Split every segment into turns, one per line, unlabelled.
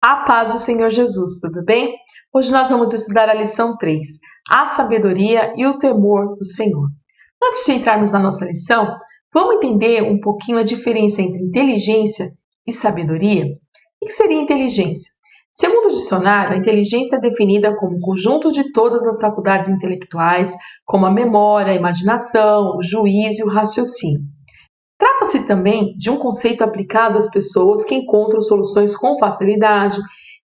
A paz do Senhor Jesus, tudo bem? Hoje nós vamos estudar a lição 3, a sabedoria e o temor do Senhor. Antes de entrarmos na nossa lição, vamos entender um pouquinho a diferença entre inteligência e sabedoria? O que seria inteligência? Segundo o dicionário, a inteligência é definida como um conjunto de todas as faculdades intelectuais, como a memória, a imaginação, o juízo e o raciocínio. Trata-se também de um conceito aplicado às pessoas que encontram soluções com facilidade,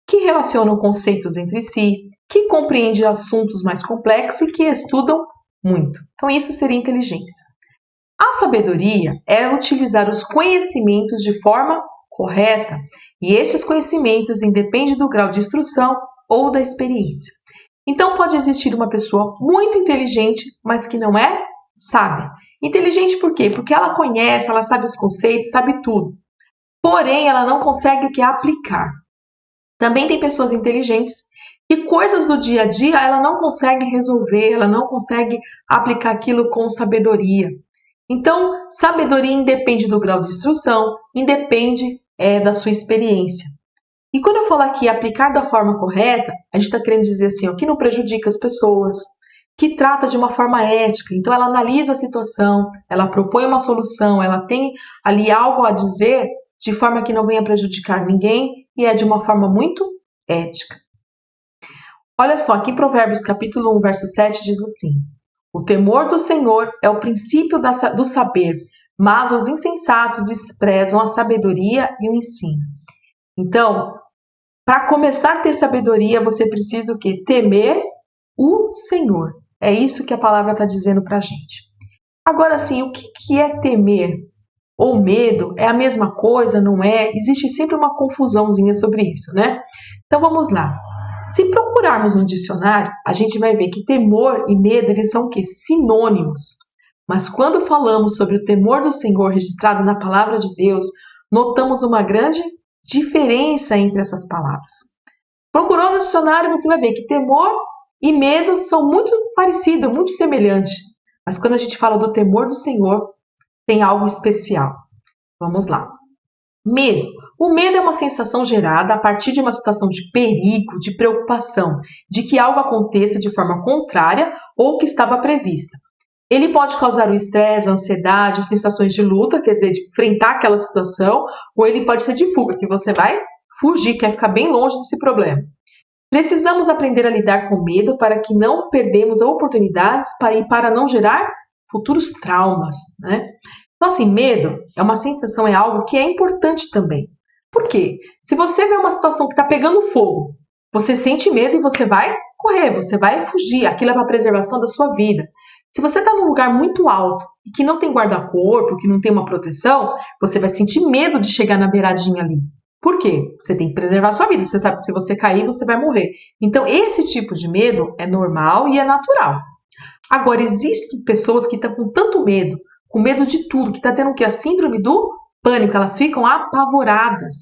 que relacionam conceitos entre si, que compreendem assuntos mais complexos e que estudam muito. Então, isso seria inteligência. A sabedoria é utilizar os conhecimentos de forma correta, e estes conhecimentos independem do grau de instrução ou da experiência. Então, pode existir uma pessoa muito inteligente, mas que não é sábia. Inteligente por quê? Porque ela conhece, ela sabe os conceitos, sabe tudo. Porém, ela não consegue o que aplicar. Também tem pessoas inteligentes que coisas do dia a dia ela não consegue resolver, ela não consegue aplicar aquilo com sabedoria. Então, sabedoria independe do grau de instrução, independe da sua experiência. E quando eu falo aqui aplicar da forma correta, a gente está querendo dizer assim, ó, que não prejudica as pessoas, que trata de uma forma ética. Então, ela analisa a situação, ela propõe uma solução, ela tem ali algo a dizer de forma que não venha prejudicar ninguém e é de uma forma muito ética. Olha só, aqui em Provérbios capítulo 1, verso 7 diz assim: o temor do Senhor é o princípio do saber, mas os insensatos desprezam a sabedoria e o ensino. Então, para começar a ter sabedoria, você precisa o quê? Temer o Senhor. É isso que a palavra está dizendo para a gente. Agora, sim, o que é temer? Ou medo? É a mesma coisa, não é? Existe sempre uma confusãozinha sobre isso, né? Então, vamos lá. Se procurarmos no dicionário, a gente vai ver que temor e medo, eles são o quê? Sinônimos. Mas quando falamos sobre o temor do Senhor registrado na palavra de Deus, notamos uma grande diferença entre essas palavras. Procurou no dicionário, você vai ver que temor e medo são muito parecidos, muito semelhantes. Mas quando a gente fala do temor do Senhor, tem algo especial. Vamos lá. Medo. O medo é uma sensação gerada a partir de uma situação de perigo, de preocupação, de que algo aconteça de forma contrária ou que estava prevista. Ele pode causar o estresse, a ansiedade, sensações de luta, quer dizer, de enfrentar aquela situação, ou ele pode ser de fuga, que você vai fugir, quer ficar bem longe desse problema. Precisamos aprender a lidar com medo para que não perdemos oportunidades para não gerar futuros traumas, né? Então, assim, medo é uma sensação, é algo que é importante também. Por quê? Se você vê uma situação que está pegando fogo, você sente medo e você vai correr, você vai fugir. Aquilo é para a preservação da sua vida. Se você está num lugar muito alto e que não tem guarda-corpo, que não tem uma proteção, você vai sentir medo de chegar na beiradinha ali. Por quê? Você tem que preservar a sua vida. Você sabe que se você cair, você vai morrer. Então, esse tipo de medo é normal e é natural. Agora, existem pessoas que estão com tanto medo, com medo de tudo, que está tendo o quê? A síndrome do pânico. Elas ficam apavoradas.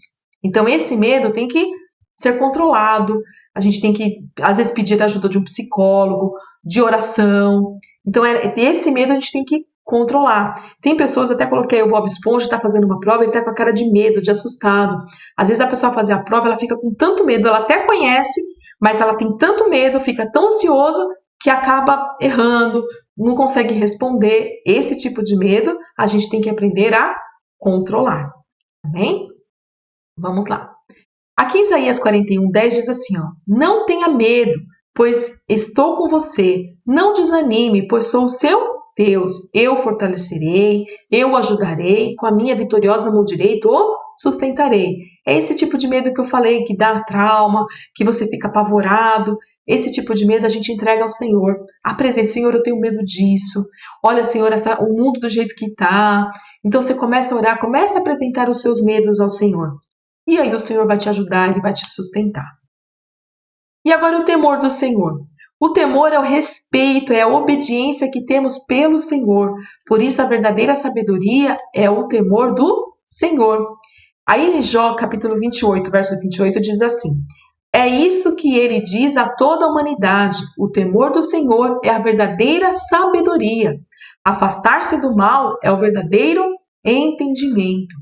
Então, esse medo tem que ser controlado. A gente tem que, às vezes, pedir a ajuda de um psicólogo, de oração. Então, esse medo a gente tem que controlar. Tem pessoas, até coloquei o Bob Esponja, está fazendo uma prova, ele está com a cara de medo, de assustado. Às vezes a pessoa fazer a prova, ela fica com tanto medo, ela até conhece, mas ela tem tanto medo, fica tão ansioso, que acaba errando, não consegue responder. Esse tipo de medo, a gente tem que aprender a controlar. Tá bem? Vamos lá. Aqui em Isaías 41:10 diz assim, ó: não tenha medo, pois estou com você. Não desanime, pois sou o seu Deus. Eu fortalecerei, eu o ajudarei, com a minha vitoriosa mão direita o sustentarei. É esse tipo de medo que eu falei, que dá trauma, que você fica apavorado. Esse tipo de medo a gente entrega ao Senhor. Apresenta, Senhor, eu tenho medo disso. Olha, Senhor, o mundo do jeito que está. Então você começa a orar, começa a apresentar os seus medos ao Senhor. E aí o Senhor vai te ajudar, Ele vai te sustentar. E agora o temor do Senhor. O temor é o respeito, é a obediência que temos pelo Senhor. Por isso a verdadeira sabedoria é o temor do Senhor. Aí em Jó, capítulo 28, verso 28, diz assim: é isso que ele diz a toda a humanidade. O temor do Senhor é a verdadeira sabedoria. Afastar-se do mal é o verdadeiro entendimento.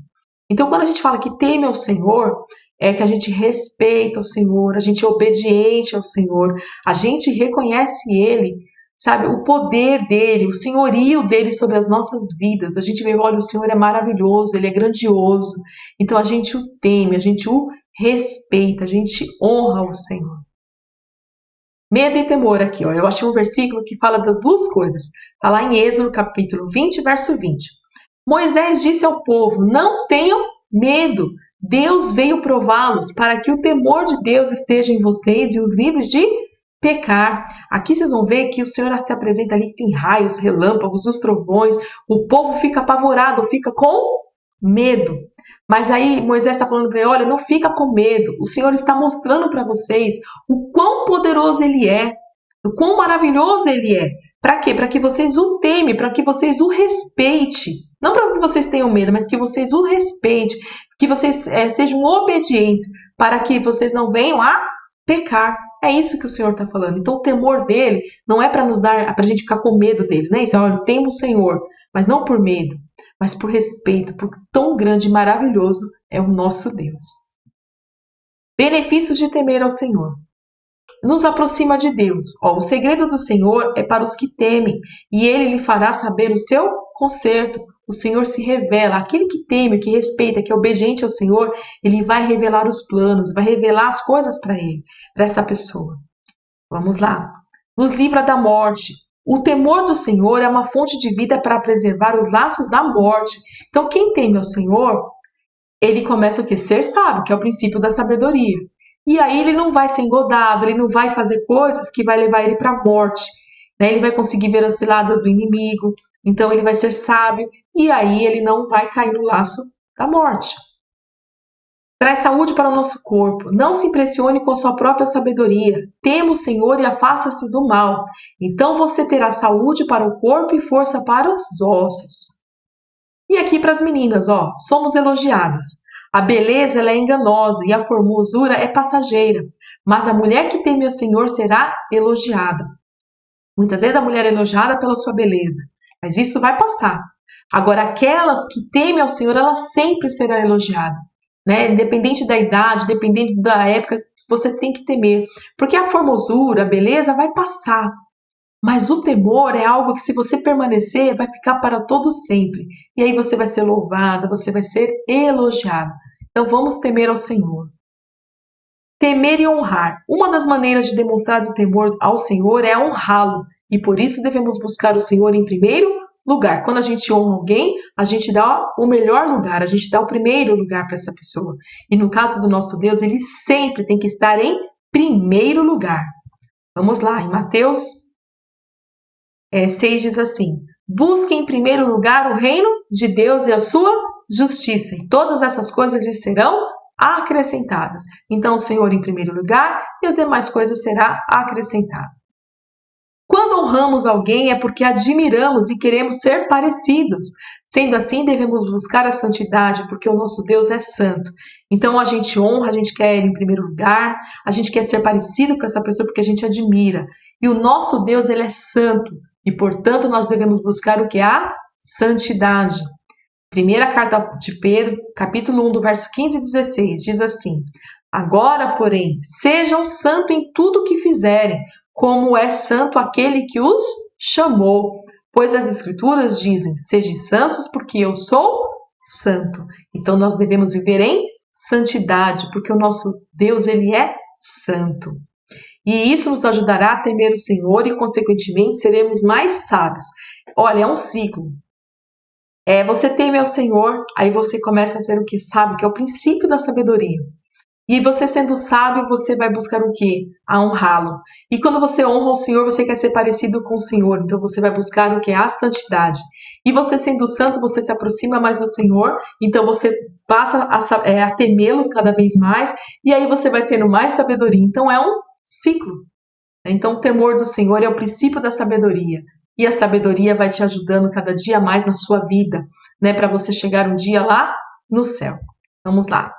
Então, quando a gente fala que teme ao Senhor, é que a gente respeita o Senhor, a gente é obediente ao Senhor, a gente reconhece Ele, sabe, o poder dele, o senhorio dele sobre as nossas vidas. A gente vê, olha, o Senhor é maravilhoso, Ele é grandioso. Então a gente o teme, a gente o respeita, a gente honra o Senhor. Medo e temor aqui, ó. Eu achei um versículo que fala das duas coisas. Está lá em Êxodo, capítulo 20, verso 20. Moisés disse ao povo: não tenham medo. Deus veio prová-los para que o temor de Deus esteja em vocês e os livre de pecar. Aqui vocês vão ver que o Senhor se apresenta ali que tem raios, relâmpagos, os trovões. O povo fica apavorado, fica com medo. Mas aí Moisés está falando para ele, olha, não fica com medo. O Senhor está mostrando para vocês o quão poderoso Ele é, o quão maravilhoso Ele é. Para quê? Para que vocês o temem, para que vocês o respeitem. Não para que vocês tenham medo, mas que vocês o respeitem, que vocês sejam obedientes, para que vocês não venham a pecar. É isso que o Senhor está falando. Então o temor dele não é para nos dar, para a gente ficar com medo dele, né? Isso, olha, temo o Senhor, mas não por medo, mas por respeito, porque tão grande e maravilhoso é o nosso Deus. Benefícios de temer ao Senhor. Nos aproxima de Deus. O segredo do Senhor é para os que temem, e Ele lhe fará saber o seu conserto. O Senhor se revela. Aquele que teme, que respeita, que é obediente ao Senhor, Ele vai revelar os planos, vai revelar as coisas para ele, para essa pessoa. Vamos lá. Nos livra da morte. O temor do Senhor é uma fonte de vida para preservar os laços da morte. Então, quem teme ao Senhor, ele começa o quê? Ser sábio, que é o princípio da sabedoria. E aí ele não vai ser engodado, ele não vai fazer coisas que vai levar ele para a morte. Né? Ele vai conseguir ver as ciladas do inimigo, então ele vai ser sábio e aí ele não vai cair no laço da morte. Traz saúde para o nosso corpo. Não se impressione com sua própria sabedoria. Tema o Senhor e afasta-se do mal. Então você terá saúde para o corpo e força para os ossos. E aqui para as meninas, somos elogiadas. A beleza ela é enganosa e a formosura é passageira, mas a mulher que teme ao Senhor será elogiada. Muitas vezes a mulher é elogiada pela sua beleza, mas isso vai passar. Agora, aquelas que temem ao Senhor, ela sempre será elogiada. Né? Independente da idade, dependendo da época, você tem que temer. Porque a formosura, a beleza vai passar. Mas o temor é algo que, se você permanecer, vai ficar para todo sempre. E aí você vai ser louvada, você vai ser elogiada. Então vamos temer ao Senhor. Temer e honrar. Uma das maneiras de demonstrar o temor ao Senhor é honrá-lo. E por isso devemos buscar o Senhor em primeiro lugar. Quando a gente honra alguém, a gente dá o melhor lugar, a gente dá o primeiro lugar para essa pessoa. E no caso do nosso Deus, ele sempre tem que estar em primeiro lugar. Vamos lá, em Mateus 6 diz assim: busque em primeiro lugar o reino de Deus e a sua justiça, e todas essas coisas lhe serão acrescentadas. Então, o Senhor em primeiro lugar e as demais coisas será acrescentado. Quando honramos alguém é porque admiramos e queremos ser parecidos. Sendo assim, devemos buscar a santidade, porque o nosso Deus é santo. Então, a gente honra, a gente quer ir em primeiro lugar, a gente quer ser parecido com essa pessoa porque a gente admira. E o nosso Deus, ele é santo. E, portanto, nós devemos buscar o que é a santidade. Primeira carta de Pedro, capítulo 1, do verso 15 e 16, diz assim: agora, porém, sejam santos em tudo o que fizerem, como é santo aquele que os chamou. Pois as Escrituras dizem: sejam santos porque eu sou santo. Então nós devemos viver em santidade, porque o nosso Deus, ele é santo. E isso nos ajudará a temer o Senhor e, consequentemente, seremos mais sábios. Olha, é um ciclo. Você teme ao Senhor, aí você começa a ser o que sabe, que é o princípio da sabedoria. E você sendo sábio, você vai buscar o quê? A honrá-lo. E quando você honra o Senhor, você quer ser parecido com o Senhor. Então você vai buscar o quê? A santidade. E você sendo santo, você se aproxima mais do Senhor. Então você passa a temê-lo cada vez mais. E aí você vai tendo mais sabedoria. Então é um ciclo. Então o temor do Senhor é o princípio da sabedoria. E a sabedoria vai te ajudando cada dia mais na sua vida, né? Para você chegar um dia lá no céu. Vamos lá.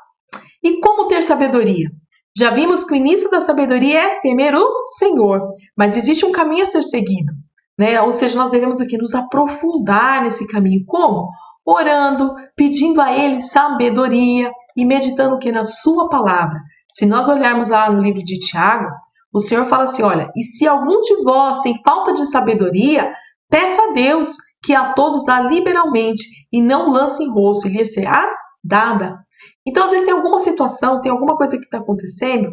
E como ter sabedoria? Já vimos que o início da sabedoria é temer o Senhor, mas existe um caminho a ser seguido, né? Ou seja, nós devemos aqui nos aprofundar nesse caminho. Como? Orando, pedindo a Ele sabedoria, e meditando o que? Na sua palavra. Se nós olharmos lá no livro de Tiago, o Senhor fala assim, olha, e se algum de vós tem falta de sabedoria, peça a Deus, que a todos dá liberalmente, e não lance em rosto, e lhe será dada. Então, às vezes tem alguma situação, tem alguma coisa que está acontecendo,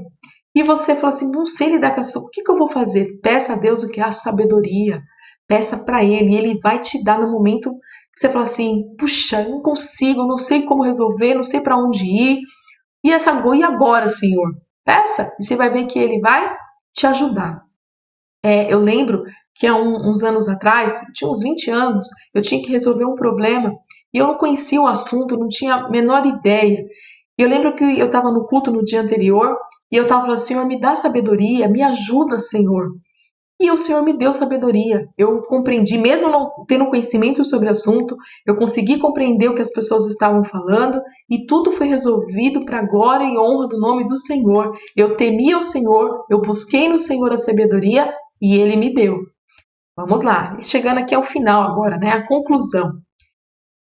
e você fala assim, não sei lidar com isso, o que eu vou fazer? Peça a Deus o que é a sabedoria, peça para Ele, e Ele vai te dar no momento que você fala assim, puxa, não consigo, não sei como resolver, não sei para onde ir, e agora, Senhor? Peça, e você vai ver que Ele vai te ajudar. Eu lembro que há uns anos atrás, tinha uns 20 anos, eu tinha que resolver um problema e eu não conhecia o assunto, não tinha a menor ideia. E eu lembro que eu estava no culto no dia anterior e eu estava falando, Senhor, me dá sabedoria, me ajuda, Senhor. E o Senhor me deu sabedoria. Eu compreendi, mesmo não tendo conhecimento sobre o assunto, eu consegui compreender o que as pessoas estavam falando e tudo foi resolvido para a glória e honra do nome do Senhor. Eu temia o Senhor, eu busquei no Senhor a sabedoria e Ele me deu. Vamos lá, chegando aqui ao final agora, né? A conclusão.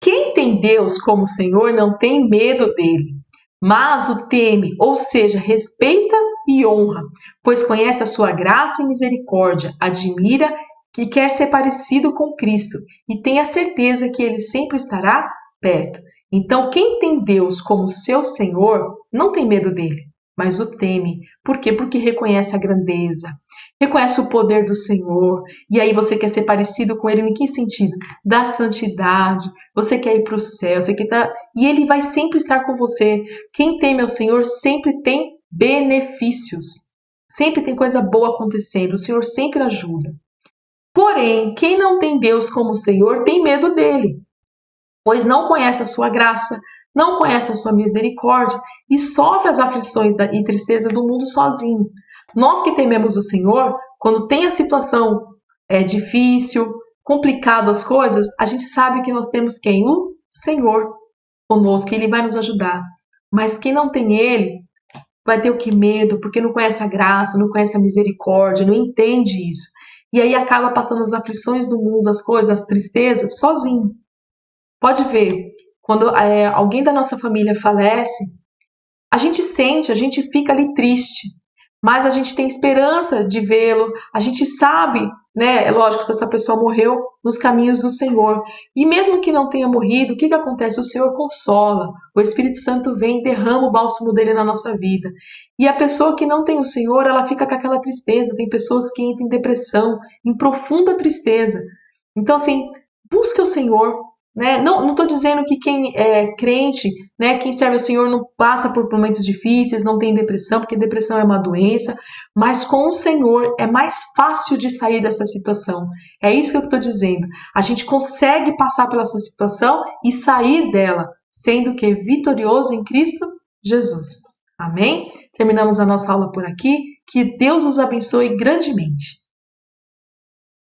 Quem tem Deus como Senhor não tem medo dele, mas o teme, ou seja, respeita e honra, pois conhece a sua graça e misericórdia, admira que quer ser parecido com Cristo e tem a certeza que ele sempre estará perto. Então, quem tem Deus como seu Senhor não tem medo dele, mas o teme. Por quê? Porque reconhece a grandeza, reconhece o poder do Senhor, e aí você quer ser parecido com ele em que sentido? Da santidade, você quer ir para o céu, você quer estar... e ele vai sempre estar com você. Quem teme ao Senhor sempre tem benefícios, sempre tem coisa boa acontecendo, o Senhor sempre ajuda. Porém, quem não tem Deus como Senhor tem medo dele, pois não conhece a sua graça, não conhece a sua misericórdia e sofre as aflições e tristeza do mundo sozinho. Nós que tememos o Senhor, quando tem a situação difícil, complicado as coisas, a gente sabe que nós temos quem? O Senhor conosco, Ele vai nos ajudar. Mas quem não tem Ele, vai ter o que? Medo, porque não conhece a graça, não conhece a misericórdia, não entende isso. E aí acaba passando as aflições do mundo, as coisas, as tristezas, sozinho. Pode ver, quando alguém da nossa família falece, a gente sente, a gente fica ali triste, mas a gente tem esperança de vê-lo, a gente sabe, né? É lógico, se essa pessoa morreu nos caminhos do Senhor. E mesmo que não tenha morrido, o que acontece? O Senhor consola, o Espírito Santo vem e derrama o bálsamo dele na nossa vida. E a pessoa que não tem o Senhor, ela fica com aquela tristeza. Tem pessoas que entram em depressão, em profunda tristeza. Então, assim, busque o Senhor. Né? Não estou dizendo que quem é crente, né, quem serve ao Senhor não passa por momentos difíceis, não tem depressão, porque depressão é uma doença, mas com o Senhor é mais fácil de sair dessa situação. É isso que eu estou dizendo. A gente consegue passar pela essa situação e sair dela, sendo que vitorioso em Cristo Jesus. Amém? Terminamos a nossa aula por aqui. Que Deus nos abençoe grandemente.